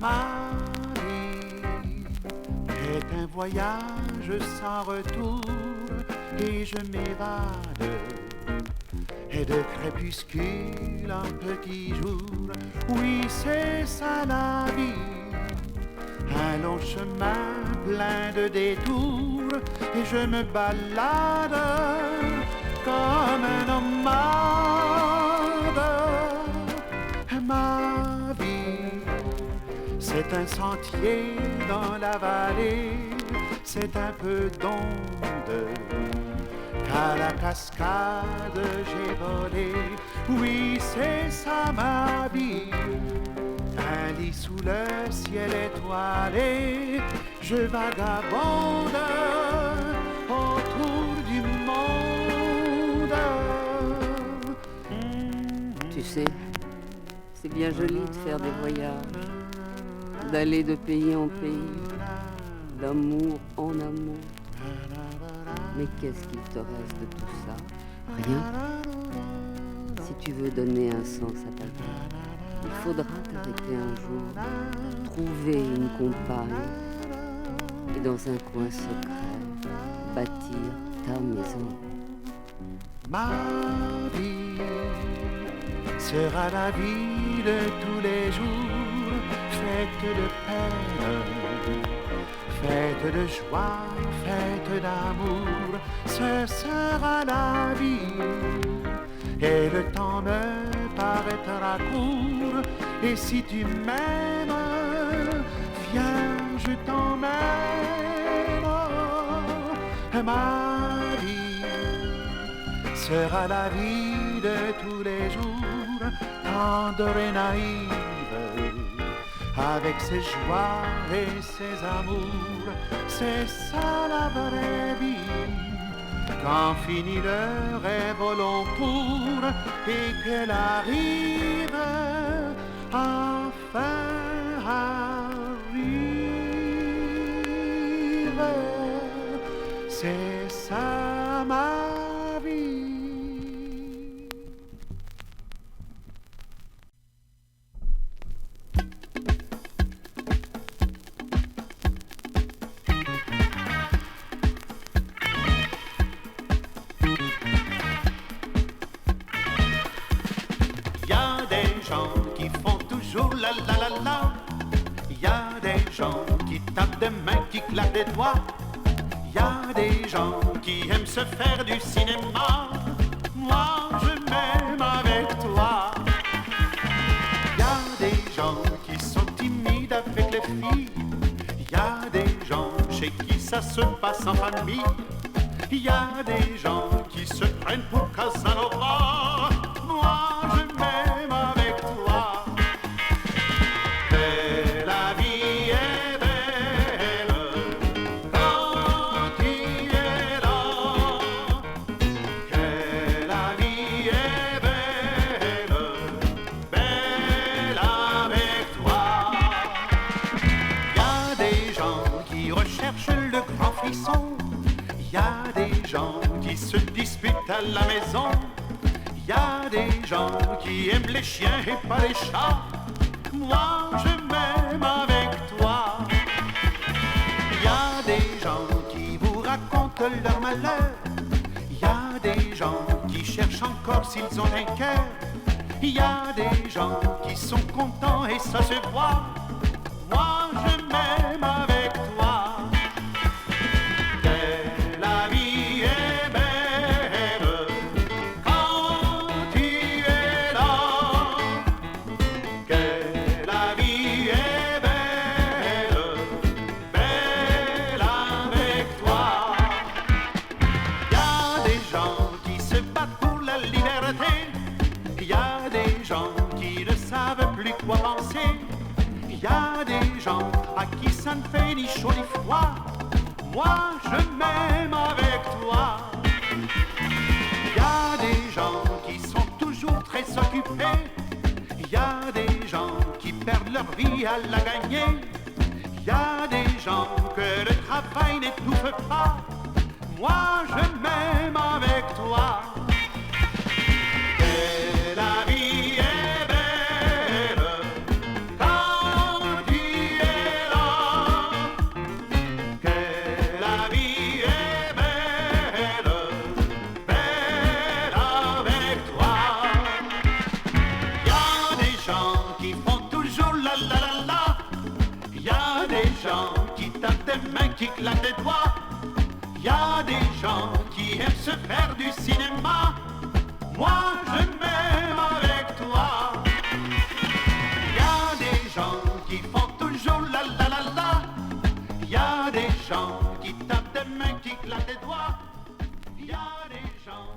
Ma vie est un voyage sans retour et je m'évade. Et de crépuscule en petit jour, oui c'est ça la vie. Un long chemin plein de détours et je me balade comme un nomade. Ma vie, c'est un sentier dans la vallée, c'est un peu d'onde qu'à la cascade j'ai volé. Oui, c'est ça ma vie. Un lit sous le ciel étoilé, je vagabonde autour du monde. Tu sais, c'est bien joli de faire des voyages, d'aller de pays en pays, d'amour en amour. Mais qu'est-ce qu'il te reste de tout ça? Rien. Si tu veux donner un sens à ta vie, il faudra t'arrêter un jour, trouver une compagne et dans un coin secret, bâtir ta maison. Ma vie sera la vie de tous les jours, faite de peine, faite de joie, faite d'amour, ce sera la vie. Et le temps me paraîtra court, et si tu m'aimes, viens, je t'emmène. Ma vie sera la vie de tous les jours, tendre et naïve, avec ses joies et ses amours, c'est ça la vraie vie. Quand finit le rêve au long cours et qu'elle arrive, enfin arrive, c'est ça ma vie. La la la la, y a des gens qui tapent des mains, qui claquent des doigts. Y a des gens qui aiment se faire du cinéma. Moi je m'aime avec toi. Y a des gens qui sont timides avec les filles. Y a des gens chez qui ça se passe en famille. Y a des gens qui se prennent pour Casanova. Moi je m'aime avec toi. Y a des gens qui se disputent à la maison. Y a des gens qui aiment les chiens et pas les chats. Moi je m'aime avec toi. Y a des gens qui vous racontent leur malheur. Y a des gens qui cherchent encore s'ils ont un cœur. Y a des gens qui sont contents et ça se voit. Moi je m'aime avec toi. Quoi penser? Y a des gens à qui ça ne fait ni chaud ni froid. Moi je m'aime avec toi. Y a des gens qui sont toujours très occupés. Y a des gens qui perdent leur vie à la gagner. Y a des gens que le travail n'étouffe pas. moi je m'aime avec toi. Et la vie est belle quand tu es là. Que la vie est belle, belle avec toi. Y a des gens qui font toujours la la la la. Y a des gens qui tapent des mains, qui claquent des doigts. Y a des gens qui aiment se faire du cinéma. Moi je m'aime avec toi. Y a des gens qui font toujours la la la la. Y a des gens qui tapent des mains, qui claquent des doigts. Y a des gens